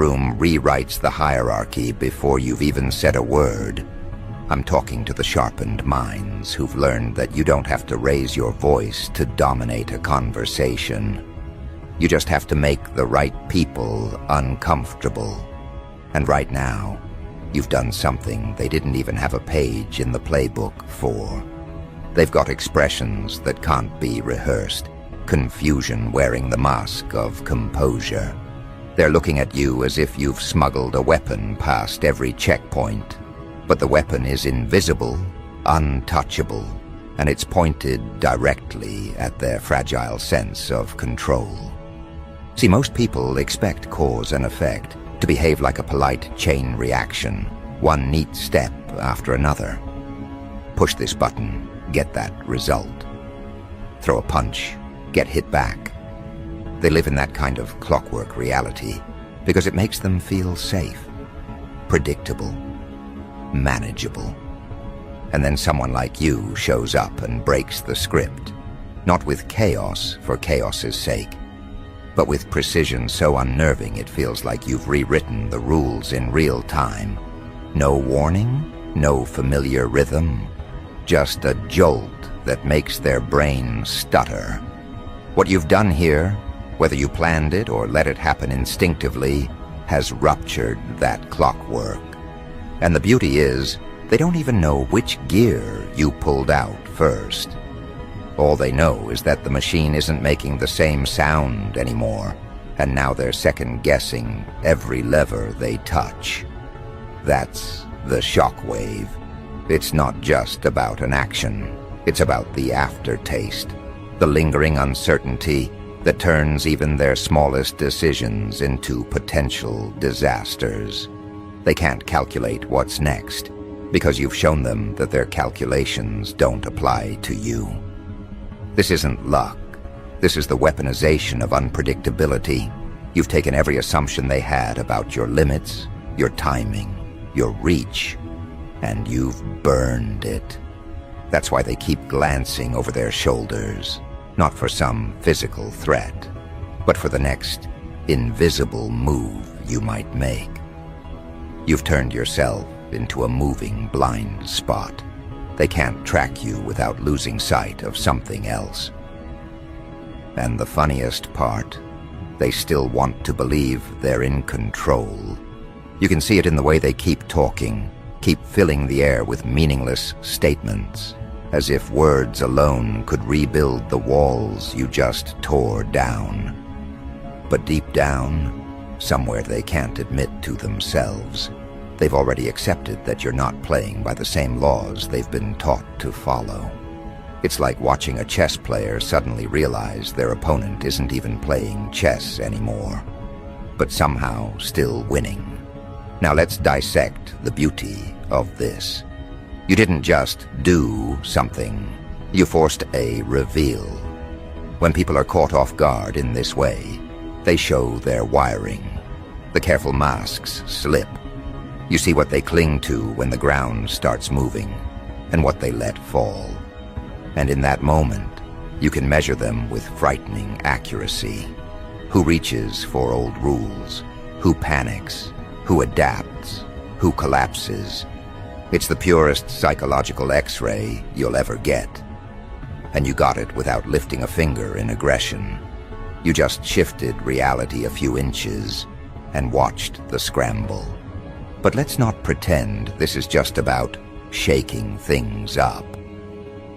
room rewrites the hierarchy before you've even said a word. I'm talking to the sharpened minds who've learned that you don't have to raise your voice to dominate a conversation. You just have to make the right people uncomfortable. And right now, you've done something they didn't even have a page in the playbook for. They've got expressions that can't be rehearsed, confusion wearing the mask of composure. They're looking at you as if you've smuggled a weapon past every checkpoint. But the weapon is invisible, untouchable, and it's pointed directly at their fragile sense of control. See, most people expect cause and effect to behave like a polite chain reaction, one neat step after another. Push this button, get that result. Throw a punch, get hit back. They live in that kind of clockwork reality because it makes them feel safe, predictable, manageable. And then someone like you shows up and breaks the script, not with chaos for chaos's sake, but with precision so unnerving it feels like you've rewritten the rules in real time. No warning, no familiar rhythm, just a jolt that makes their brain stutter. What you've done here, whether you planned it or let it happen instinctively, has ruptured that clockwork. And the beauty is, they don't even know which gear you pulled out first. All they know is that the machine isn't making the same sound anymore, and now they're second-guessing every lever they touch. That's the shockwave. It's not just about an action. It's about the aftertaste, the lingering uncertainty that turns even their smallest decisions into potential disasters. They can't calculate what's next, because you've shown them that their calculations don't apply to you. This isn't luck. This is the weaponization of unpredictability. You've taken every assumption they had about your limits, your timing, your reach, and you've burned it. That's why they keep glancing over their shoulders, not for some physical threat, but for the next invisible move you might make. You've turned yourself into a moving blind spot. They can't track you without losing sight of something else. And the funniest part, they still want to believe they're in control. You can see it in the way they keep talking, keep filling the air with meaningless statements, as if words alone could rebuild the walls you just tore down. But deep down, somewhere they can't admit to themselves, they've already accepted that you're not playing by the same laws they've been taught to follow. It's like watching a chess player suddenly realize their opponent isn't even playing chess anymore, but somehow still winning. Now let's dissect the beauty of this. You didn't just do something, you forced a reveal. When people are caught off guard in this way, they show their wiring. The careful masks slip. You see what they cling to when the ground starts moving, and what they let fall. And in that moment, you can measure them with frightening accuracy. Who reaches for old rules? Who panics? Who adapts? Who collapses? It's the purest psychological X-ray you'll ever get. And you got it without lifting a finger in aggression. You just shifted reality a few inches and watched the scramble. But let's not pretend this is just about shaking things up.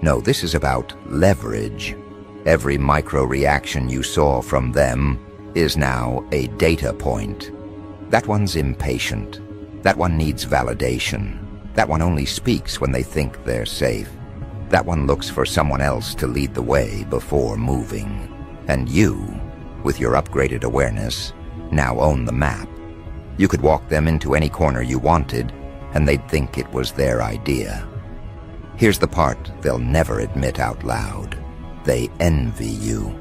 No, this is about leverage. Every micro-reaction you saw from them is now a data point. That one's impatient. That one needs validation. That one only speaks when they think they're safe. That one looks for someone else to lead the way before moving. And you, with your upgraded awareness, now own the map. You could walk them into any corner you wanted, and they'd think it was their idea. Here's the part they'll never admit out loud. They envy you.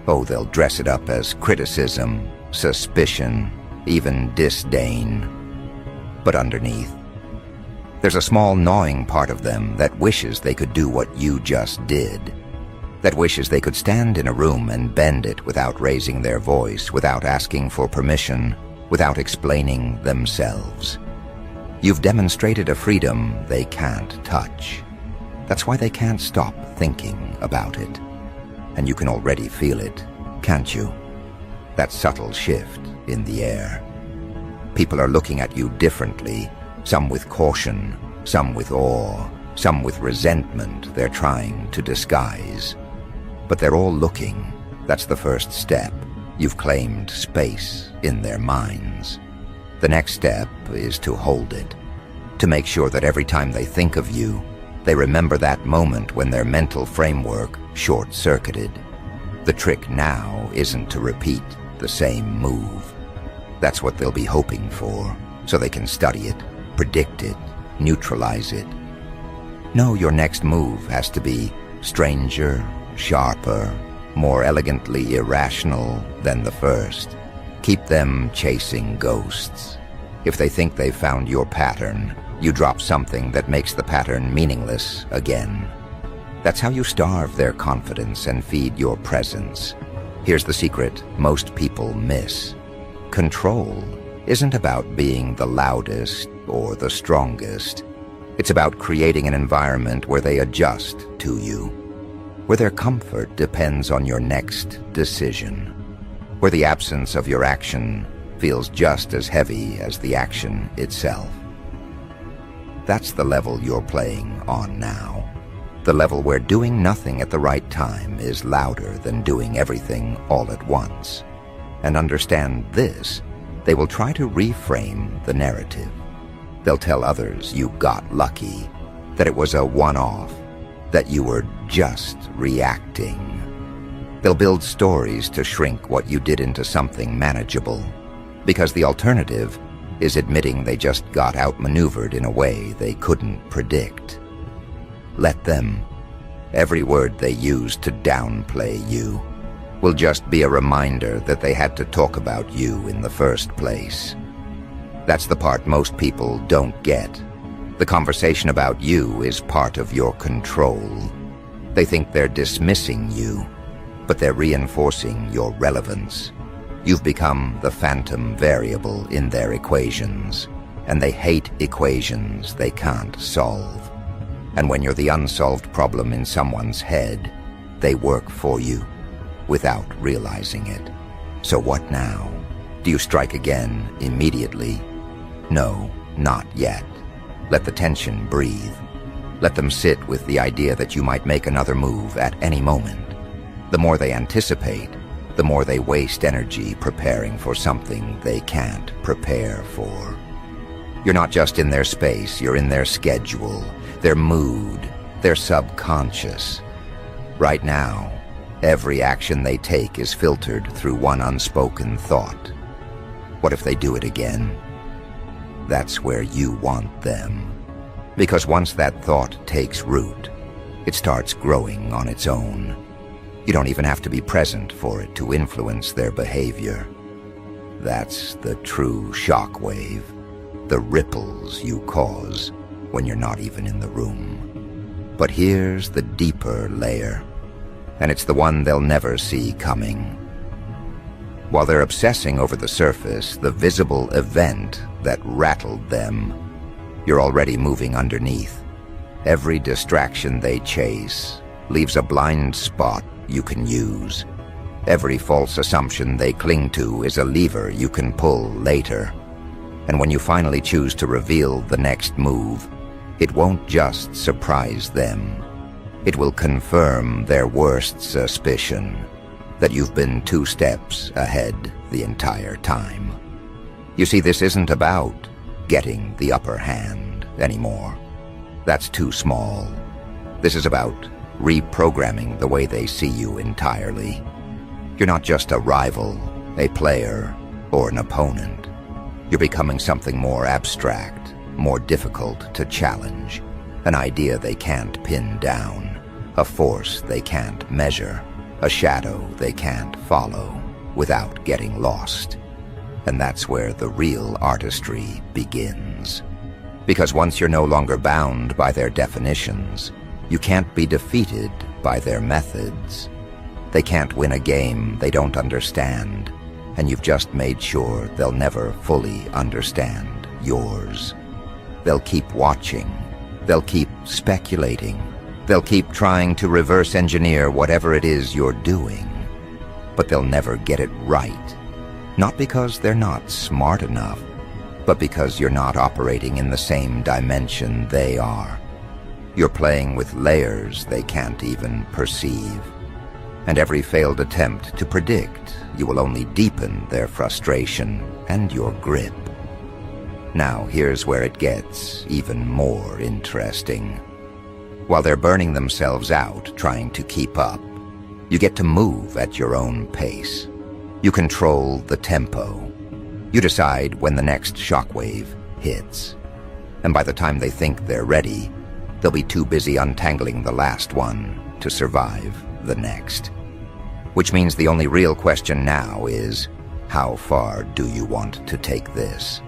Oh, they'll dress it up as criticism, suspicion, even disdain. But underneath, there's a small gnawing part of them that wishes they could do what you just did. That wishes they could stand in a room and bend it without raising their voice, without asking for permission, without explaining themselves. You've demonstrated a freedom they can't touch. That's why they can't stop thinking about it. And you can already feel it, can't you? That subtle shift in the air. People are looking at you differently, some with caution, some with awe, some with resentment they're trying to disguise. But they're all looking. That's the first step. You've claimed space in their minds. The next step is to hold it, to make sure that every time they think of you, they remember that moment when their mental framework short-circuited. The trick now isn't to repeat the same move. That's what they'll be hoping for, so they can study it, predict it, neutralize it. No, your next move has to be stranger, sharper, more elegantly irrational than the first. Keep them chasing ghosts. If they think they've found your pattern, you drop something that makes the pattern meaningless again. That's how you starve their confidence and feed your presence. Here's the secret most people miss. Control isn't about being the loudest or the strongest. It's about creating an environment where they adjust to you, where their comfort depends on your next decision, where the absence of your action feels just as heavy as the action itself. That's the level you're playing on now. The level where doing nothing at the right time is louder than doing everything all at once. And understand this, they will try to reframe the narrative. They'll tell others you got lucky, that it was a one-off, that you were just reacting. They'll build stories to shrink what you did into something manageable, because the alternative is admitting they just got outmaneuvered in a way they couldn't predict. Let them. Every word they use to downplay you will just be a reminder that they had to talk about you in the first place. That's the part most people don't get. The conversation about you is part of your control. They think they're dismissing you, but they're reinforcing your relevance. You've become the phantom variable in their equations, and they hate equations they can't solve. And when you're the unsolved problem in someone's head, they work for you without realizing it. So what now? Do you strike again immediately? No, not yet. Let the tension breathe. Let them sit with the idea that you might make another move at any moment. The more they anticipate, the more they waste energy preparing for something they can't prepare for. You're not just in their space, you're in their schedule, their mood, their subconscious. Right now, every action they take is filtered through one unspoken thought. What if they do it again? That's where you want them. Because once that thought takes root, it starts growing on its own. You don't even have to be present for it to influence their behavior. That's the true shockwave, the ripples you cause when you're not even in the room. But here's the deeper layer, and it's the one they'll never see coming. While they're obsessing over the surface, the visible event that rattled them, you're already moving underneath. Every distraction they chase leaves a blind spot you can use. Every false assumption they cling to is a lever you can pull later. And when you finally choose to reveal the next move, it won't just surprise them. It will confirm their worst suspicion, that you've been 2 steps ahead the entire time. You see, this isn't about getting the upper hand anymore. That's too small. This is about reprogramming the way they see you entirely. You're not just a rival, a player, or an opponent. You're becoming something more abstract, more difficult to challenge, an idea they can't pin down, a force they can't measure, a shadow they can't follow without getting lost. And that's where the real artistry begins. Because once you're no longer bound by their definitions, you can't be defeated by their methods. They can't win a game they don't understand, and you've just made sure they'll never fully understand yours. They'll keep watching. They'll keep speculating. They'll keep trying to reverse engineer whatever it is you're doing. But they'll never get it right. Not because they're not smart enough, but because you're not operating in the same dimension they are. You're playing with layers they can't even perceive. And every failed attempt to predict, you will only deepen their frustration and your grip. Now, here's where it gets even more interesting. While they're burning themselves out trying to keep up, you get to move at your own pace. You control the tempo. You decide when the next shockwave hits. And by the time they think they're ready, they'll be too busy untangling the last one to survive the next. Which means the only real question now is, how far do you want to take this?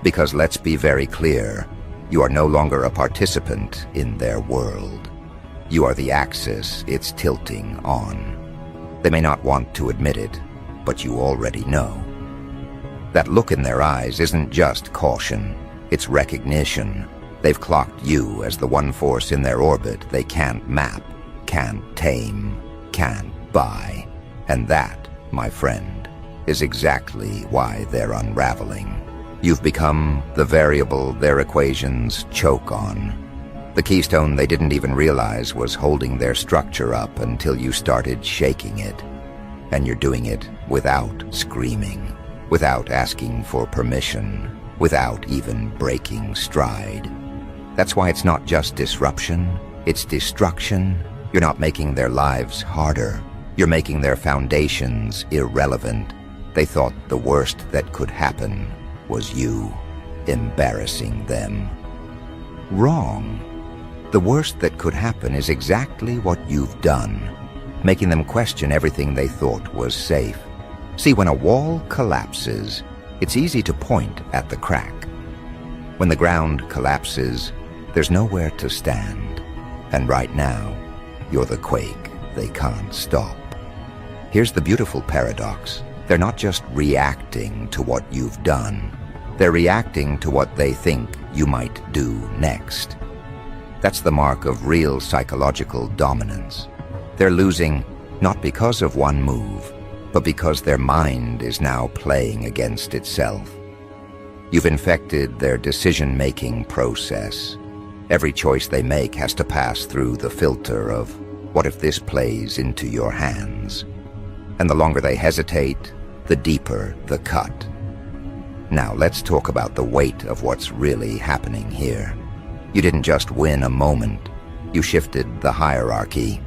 Because let's be very clear, you are no longer a participant in their world. You are the axis it's tilting on. They may not want to admit it, but you already know. That look in their eyes isn't just caution, it's recognition. They've clocked you as the one force in their orbit they can't map, can't tame, can't buy. And that, my friend, is exactly why they're unraveling. You've become the variable their equations choke on. The keystone they didn't even realize was holding their structure up until you started shaking it. And you're doing it without screaming, without asking for permission, without even breaking stride. That's why it's not just disruption, it's destruction. You're not making their lives harder. You're making their foundations irrelevant. They thought the worst that could happen was you embarrassing them. Wrong. The worst that could happen is exactly what you've done, making them question everything they thought was safe. See, when a wall collapses, it's easy to point at the crack. When the ground collapses, there's nowhere to stand. And right now, you're the quake they can't stop. Here's the beautiful paradox. They're not just reacting to what you've done. They're reacting to what they think you might do next. That's the mark of real psychological dominance. They're losing not because of one move, but because their mind is now playing against itself. You've infected their decision-making process. Every choice they make has to pass through the filter of, what if this plays into your hands? And the longer they hesitate, the deeper the cut. Now let's talk about the weight of what's really happening here. You didn't just win a moment, you shifted the hierarchy.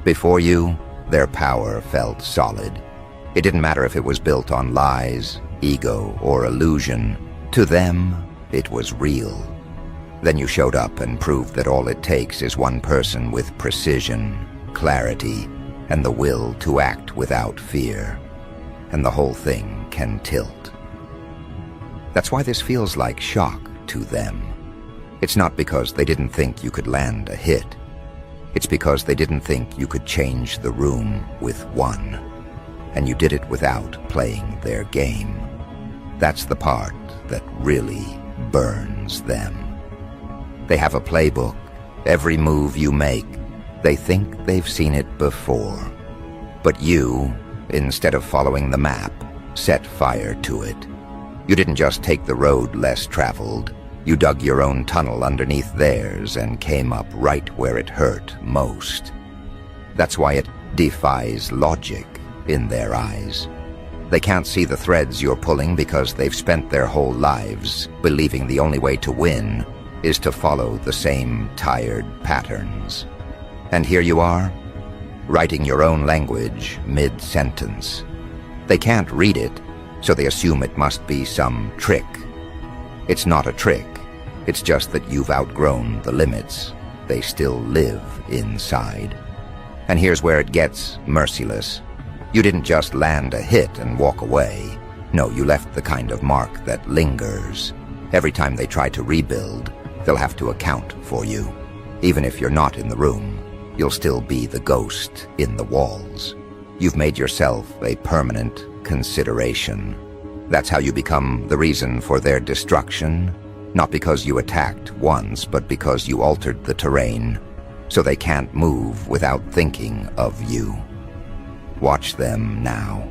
Before you, their power felt solid. It didn't matter if it was built on lies, ego, or illusion. To them, it was real. Then you showed up and proved that all it takes is one person with precision, clarity, and the will to act without fear. And the whole thing can tilt. That's why this feels like shock to them. It's not because they didn't think you could land a hit. It's because they didn't think you could change the room with one. And you did it without playing their game. That's the part that really burns them. They have a playbook. Every move you make, they think they've seen it before. But you, instead of following the map, set fire to it. You didn't just take the road less traveled. You dug your own tunnel underneath theirs and came up right where it hurt most. That's why it defies logic in their eyes. They can't see the threads you're pulling because they've spent their whole lives believing the only way to win is to follow the same tired patterns. And here you are, writing your own language mid-sentence. They can't read it, so they assume it must be some trick. It's not a trick. It's just that you've outgrown the limits. They still live inside. And here's where it gets merciless. You didn't just land a hit and walk away. No, you left the kind of mark that lingers. Every time they try to rebuild, they'll have to account for you. Even if you're not in the room, you'll still be the ghost in the walls. You've made yourself a permanent, consideration. That's how you become the reason for their destruction, not because you attacked once, but because you altered the terrain, so they can't move without thinking of you. Watch them now.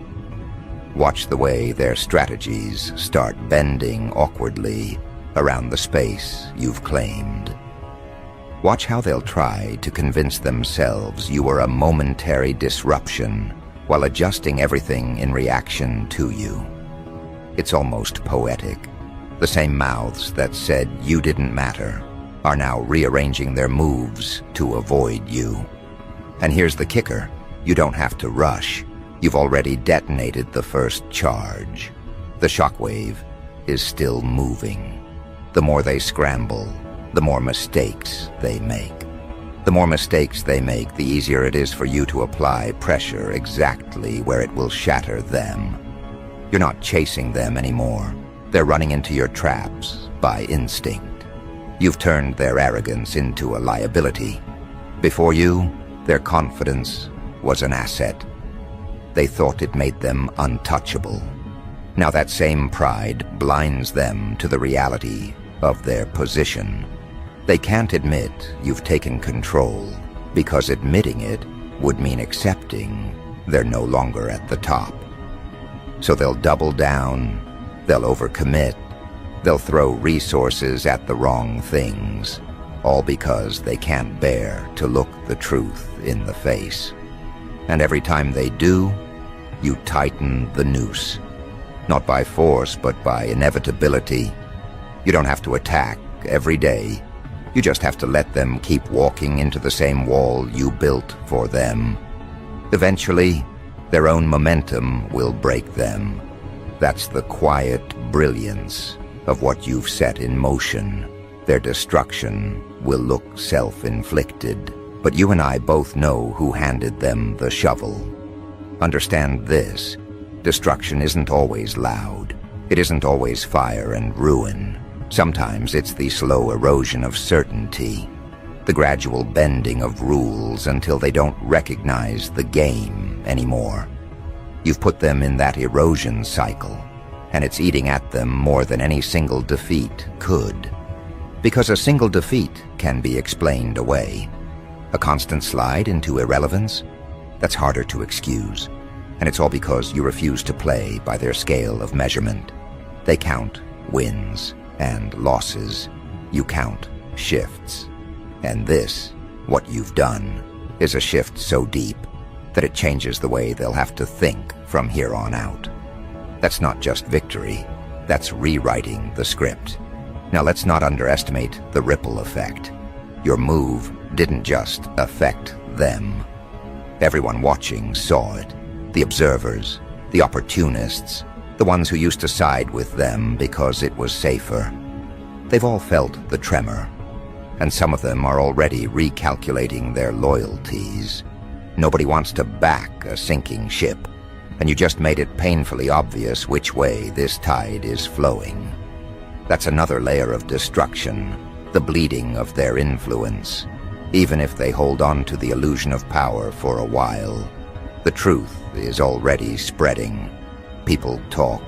Watch the way their strategies start bending awkwardly around the space you've claimed. Watch how they'll try to convince themselves you were a momentary disruption while adjusting everything in reaction to you. It's almost poetic. The same mouths that said you didn't matter are now rearranging their moves to avoid you. And here's the kicker. You don't have to rush. You've already detonated the first charge. The shockwave is still moving. The more they scramble, the more mistakes they make. The more mistakes they make, the easier it is for you to apply pressure exactly where it will shatter them. You're not chasing them anymore. They're running into your traps by instinct. You've turned their arrogance into a liability. Before you, their confidence was an asset. They thought it made them untouchable. Now that same pride blinds them to the reality of their position. They can't admit you've taken control, because admitting it would mean accepting they're no longer at the top. So they'll double down, they'll overcommit, they'll throw resources at the wrong things, all because they can't bear to look the truth in the face. And every time they do, you tighten the noose. Not by force, but by inevitability. You don't have to attack every day. You just have to let them keep walking into the same wall you built for them. Eventually, their own momentum will break them. That's the quiet brilliance of what you've set in motion. Their destruction will look self-inflicted, but you and I both know who handed them the shovel. Understand this: destruction isn't always loud. It isn't always fire and ruin. Sometimes it's the slow erosion of certainty, the gradual bending of rules until they don't recognize the game anymore. You've put them in that erosion cycle, and it's eating at them more than any single defeat could. Because a single defeat can be explained away. A constant slide into irrelevance? That's harder to excuse, and it's all because you refuse to play by their scale of measurement. They count wins and losses. You count shifts. And this, what you've done, is a shift so deep that it changes the way they'll have to think from here on out. That's not just victory, that's rewriting the script. Now let's not underestimate the ripple effect. Your move didn't just affect them. Everyone watching saw it. The observers, the opportunists, the ones who used to side with them because it was safer. They've all felt the tremor, and some of them are already recalculating their loyalties. Nobody wants to back a sinking ship, and you just made it painfully obvious which way this tide is flowing. That's another layer of destruction, the bleeding of their influence. Even if they hold on to the illusion of power for a while, the truth is already spreading. People talk,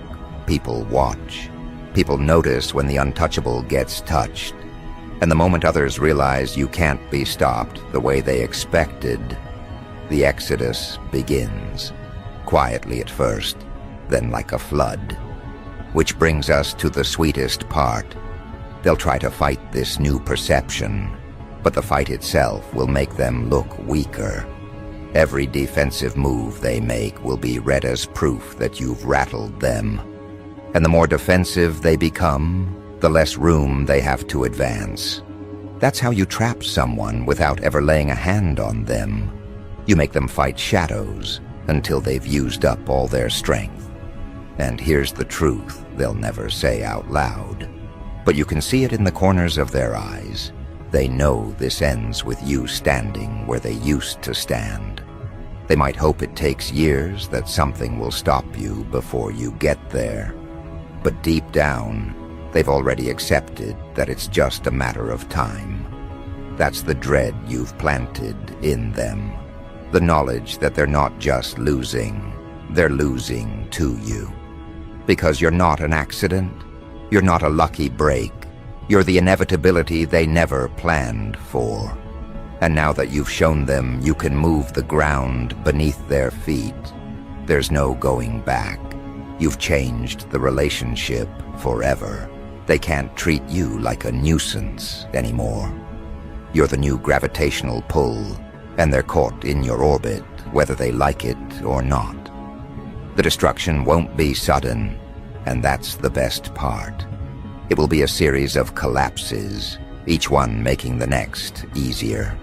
people watch, people notice when the untouchable gets touched, and the moment others realize you can't be stopped the way they expected, the exodus begins, quietly at first, then like a flood. Which brings us to the sweetest part. They'll try to fight this new perception, but the fight itself will make them look weaker. Every defensive move they make will be read as proof that you've rattled them. And the more defensive they become, the less room they have to advance. That's how you trap someone without ever laying a hand on them. You make them fight shadows until they've used up all their strength. And here's the truth they'll never say out loud, but you can see it in the corners of their eyes. They know this ends with you standing where they used to stand. They might hope it takes years, that something will stop you before you get there. But deep down, they've already accepted that it's just a matter of time. That's the dread you've planted in them. The knowledge that they're not just losing, they're losing to you. Because you're not an accident, you're not a lucky break, you're the inevitability they never planned for. And now that you've shown them you can move the ground beneath their feet, there's no going back. You've changed the relationship forever. They can't treat you like a nuisance anymore. You're the new gravitational pull, and they're caught in your orbit, whether they like it or not. The destruction won't be sudden, and that's the best part. It will be a series of collapses, each one making the next easier.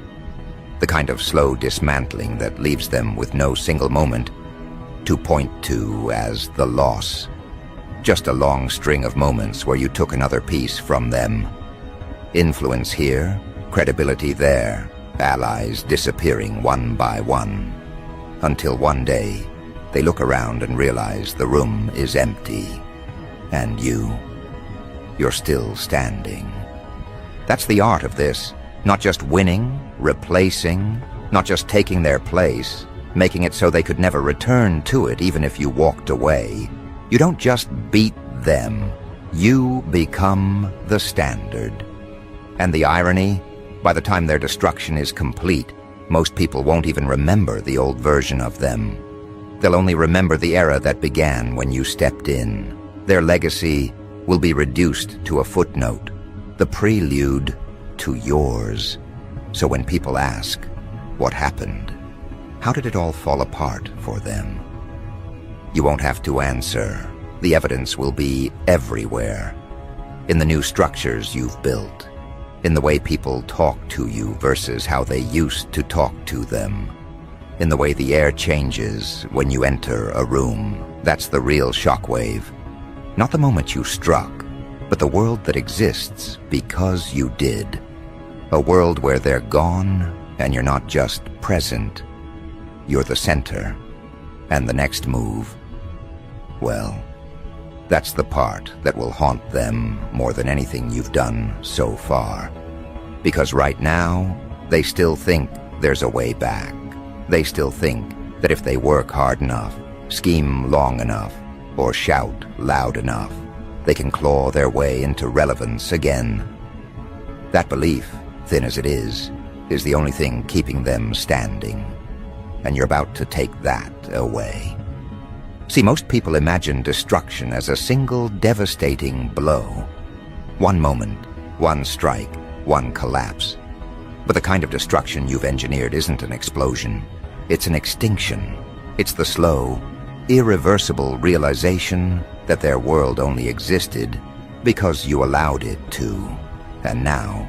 The kind of slow dismantling that leaves them with no single moment to point to as the loss. Just a long string of moments where you took another piece from them. Influence here, credibility there, allies disappearing one by one. Until one day, they look around and realize the room is empty. And you're still standing. That's the art of this. Not just winning, replacing, not just taking their place, making it so they could never return to it even if you walked away. You don't just beat them, you become the standard. And the irony, by the time their destruction is complete, most people won't even remember the old version of them. They'll only remember the era that began when you stepped in. Their legacy will be reduced to a footnote, the prelude to yours. So when people ask, what happened? How did it all fall apart for them? You won't have to answer. The evidence will be everywhere. In the new structures you've built. In the way people talk to you versus how they used to talk to them. In the way the air changes when you enter a room. That's the real shockwave. Not the moment you struck, but the world that exists because you did. A world where they're gone and you're not just present. You're the center. And the next move, well, that's the part that will haunt them more than anything you've done so far. Because right now, they still think there's a way back. They still think that if they work hard enough, scheme long enough, or shout loud enough, they can claw their way into relevance again. That belief, thin as it is the only thing keeping them standing. And you're about to take that away. See, most people imagine destruction as a single devastating blow. One moment, one strike, one collapse. But the kind of destruction you've engineered isn't an explosion. It's an extinction. It's the slow, irreversible realization that their world only existed because you allowed it to. And now,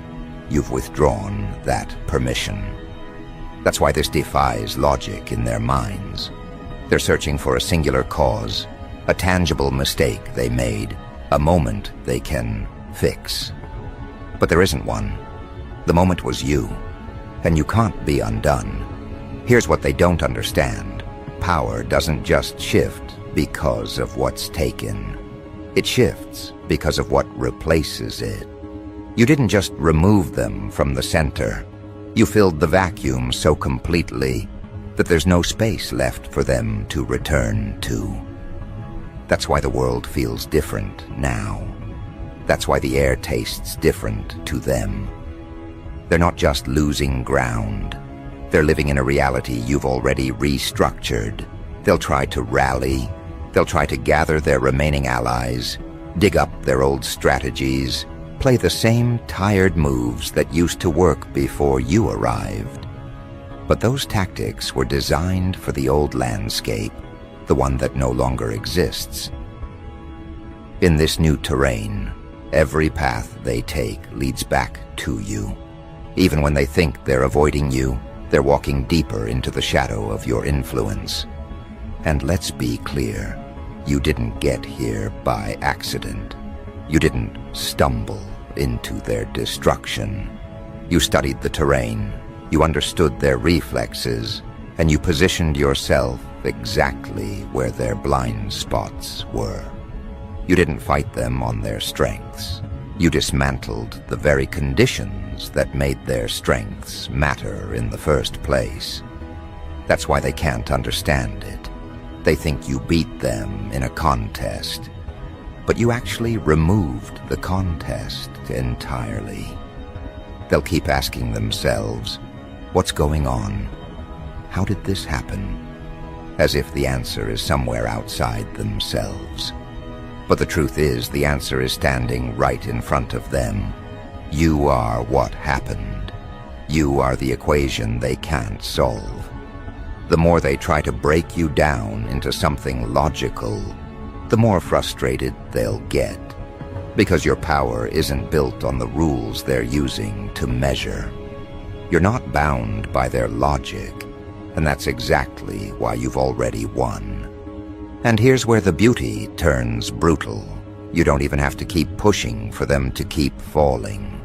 you've withdrawn that permission. That's why this defies logic in their minds. They're searching for a singular cause, a tangible mistake they made, a moment they can fix. But there isn't one. The moment was you, and you can't be undone. Here's what they don't understand. Power doesn't just shift because of what's taken. It shifts because of what replaces it. You didn't just remove them from the center. You filled the vacuum so completely that there's no space left for them to return to. That's why the world feels different now. That's why the air tastes different to them. They're not just losing ground. They're living in a reality you've already restructured. They'll try to rally. They'll try to gather their remaining allies, dig up their old strategies, play the same tired moves that used to work before you arrived. But those tactics were designed for the old landscape, the one that no longer exists. In this new terrain, every path they take leads back to you. Even when they think they're avoiding you, they're walking deeper into the shadow of your influence. And let's be clear, you didn't get here by accident. You didn't stumble into their destruction. You studied the terrain, you understood their reflexes, and you positioned yourself exactly where their blind spots were. You didn't fight them on their strengths. You dismantled the very conditions that made their strengths matter in the first place. That's why they can't understand it. They think you beat them in a contest, but you actually removed the contest entirely. They'll keep asking themselves, what's going on? How did this happen? As if the answer is somewhere outside themselves. But the truth is, the answer is standing right in front of them. You are what happened. You are the equation they can't solve. The more they try to break you down into something logical, the more frustrated they'll get, because your power isn't built on the rules they're using to measure. You're not bound by their logic, and that's exactly why you've already won. And here's where the beauty turns brutal. You don't even have to keep pushing for them to keep falling.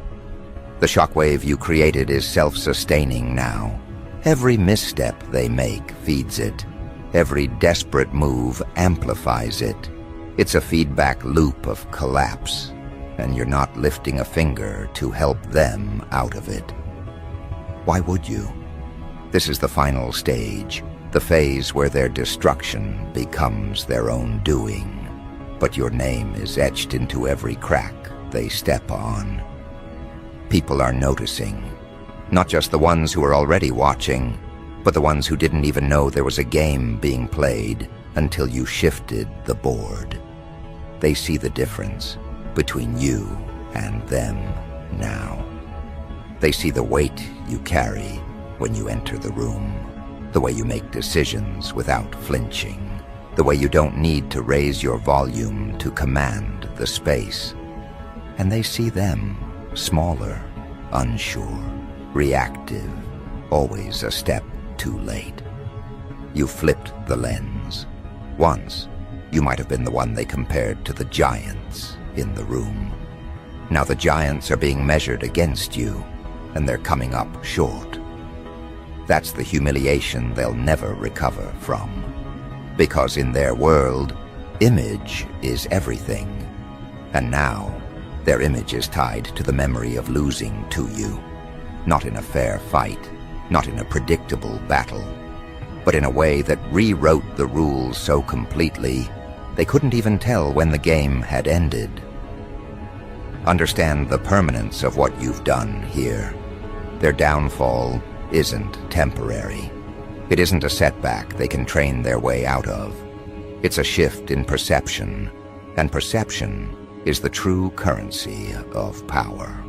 The shockwave you created is self-sustaining now. Every misstep they make feeds it. Every desperate move amplifies it. It's a feedback loop of collapse, and you're not lifting a finger to help them out of it. Why would you? This is the final stage, the phase where their destruction becomes their own doing. But your name is etched into every crack they step on. People are noticing, not just the ones who are already watching, but the ones who didn't even know there was a game being played until you shifted the board. They see the difference between you and them now. They see the weight you carry when you enter the room, the way you make decisions without flinching, the way you don't need to raise your volume to command the space. And they see them, smaller, unsure, reactive, always a step too late. You flipped the lens. Once, you might have been the one they compared to the giants in the room. Now the giants are being measured against you, and they're coming up short. That's the humiliation they'll never recover from. Because in their world, image is everything. And now, their image is tied to the memory of losing to you. Not in a fair fight, not in a predictable battle, but in a way that rewrote the rules so completely they couldn't even tell when the game had ended. Understand the permanence of what you've done here. Their downfall isn't temporary. It isn't a setback they can train their way out of. It's a shift in perception, and perception is the true currency of power.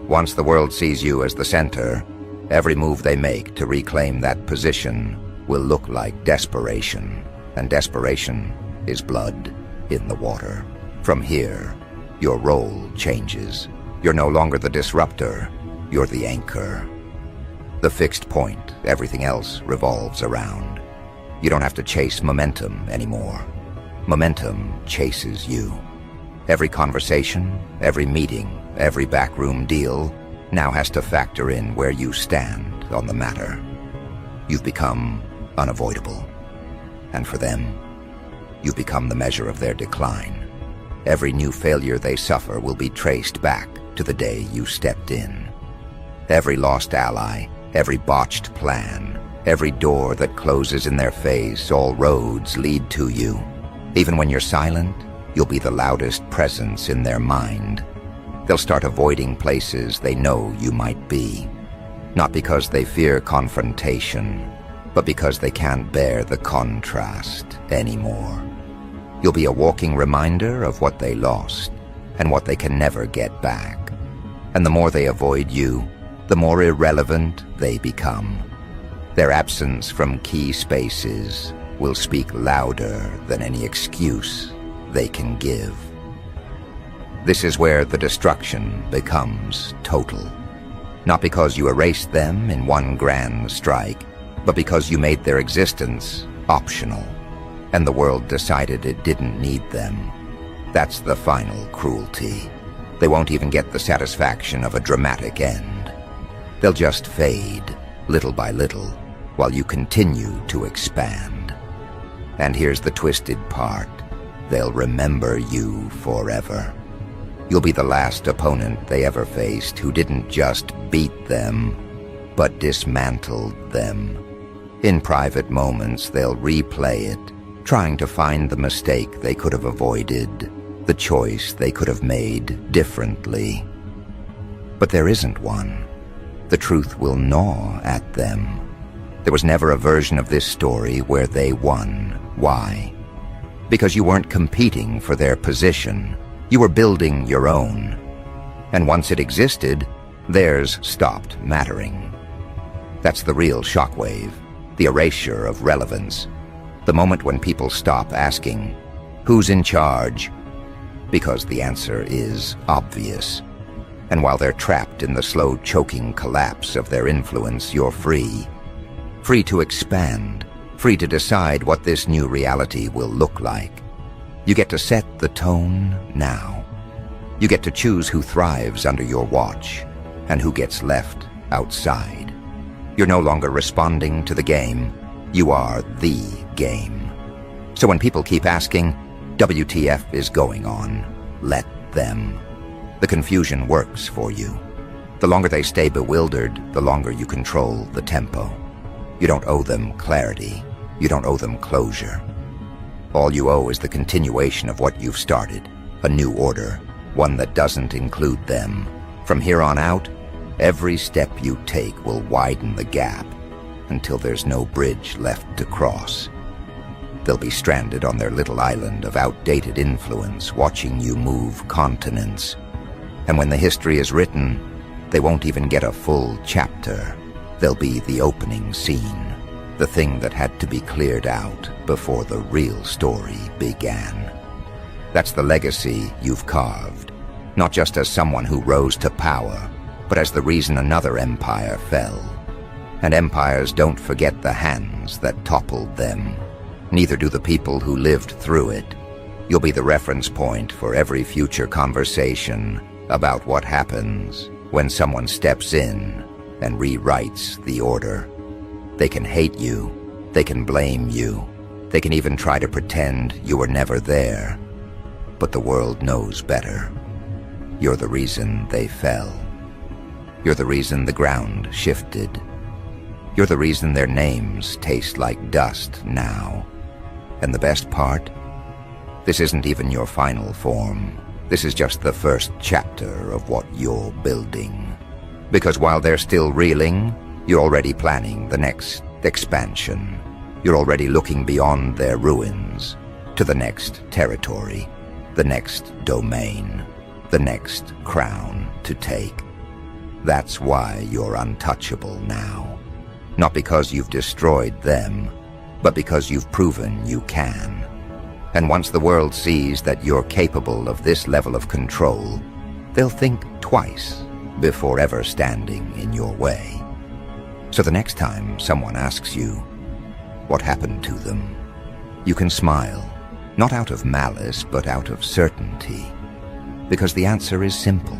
Once the world sees you as the center, every move they make to reclaim that position will look like desperation, and desperation is blood in the water. From here, your role changes. You're no longer the disruptor, you're the anchor. The fixed point everything else revolves around. You don't have to chase momentum anymore. Momentum chases you. Every conversation, every meeting, every backroom deal now has to factor in where you stand on the matter. You've become unavoidable. And for them, you've become the measure of their decline. Every new failure they suffer will be traced back to the day you stepped in. Every lost ally, every botched plan, every door that closes in their face, all roads lead to you. Even when you're silent, you'll be the loudest presence in their mind. They'll start avoiding places they know you might be, not because they fear confrontation, but because they can't bear the contrast anymore. You'll be a walking reminder of what they lost and what they can never get back. And the more they avoid you, the more irrelevant they become. Their absence from key spaces will speak louder than any excuse they can give. This is where the destruction becomes total. Not because you erased them in one grand strike, but because you made their existence optional, and the world decided it didn't need them. That's the final cruelty. They won't even get the satisfaction of a dramatic end. They'll just fade, little by little, while you continue to expand. And here's the twisted part. They'll remember you forever. You'll be the last opponent they ever faced who didn't just beat them, but dismantled them. In private moments, they'll replay it, trying to find the mistake they could have avoided, the choice they could have made differently. But there isn't one. The truth will gnaw at them. There was never a version of this story where they won. Why? Because you weren't competing for their position. You were building your own. And once it existed, theirs stopped mattering. That's the real shockwave, the erasure of relevance. The moment when people stop asking, who's in charge? Because the answer is obvious. And while they're trapped in the slow choking collapse of their influence, you're free. Free to expand, free to decide what this new reality will look like. You get to set the tone now. You get to choose who thrives under your watch and who gets left outside. You're no longer responding to the game. You are the game. So when people keep asking, WTF is going on, let them. The confusion works for you. The longer they stay bewildered, the longer you control the tempo. You don't owe them clarity. You don't owe them closure. All you owe is the continuation of what you've started, a new order, one that doesn't include them. From here on out, every step you take will widen the gap until there's no bridge left to cross. They'll be stranded on their little island of outdated influence, watching you move continents. And when the history is written, they won't even get a full chapter. They'll be the opening scene, the thing that had to be cleared out before the real story began. That's the legacy you've carved, not just as someone who rose to power, but as the reason another empire fell. And empires don't forget the hands that toppled them. Neither do the people who lived through it. You'll be the reference point for every future conversation about what happens when someone steps in and rewrites the order. They can hate you, they can blame you, they can even try to pretend you were never there. But the world knows better. You're the reason they fell. You're the reason the ground shifted. You're the reason their names taste like dust now. And the best part? This isn't even your final form. This is just the first chapter of what you're building. Because while they're still reeling, you're already planning the next expansion. You're already looking beyond their ruins to the next territory, the next domain, the next crown to take. That's why you're untouchable now. Not because you've destroyed them, but because you've proven you can. And once the world sees that you're capable of this level of control, they'll think twice before ever standing in your way. So the next time someone asks you what happened to them, you can smile, not out of malice, but out of certainty. Because the answer is simple.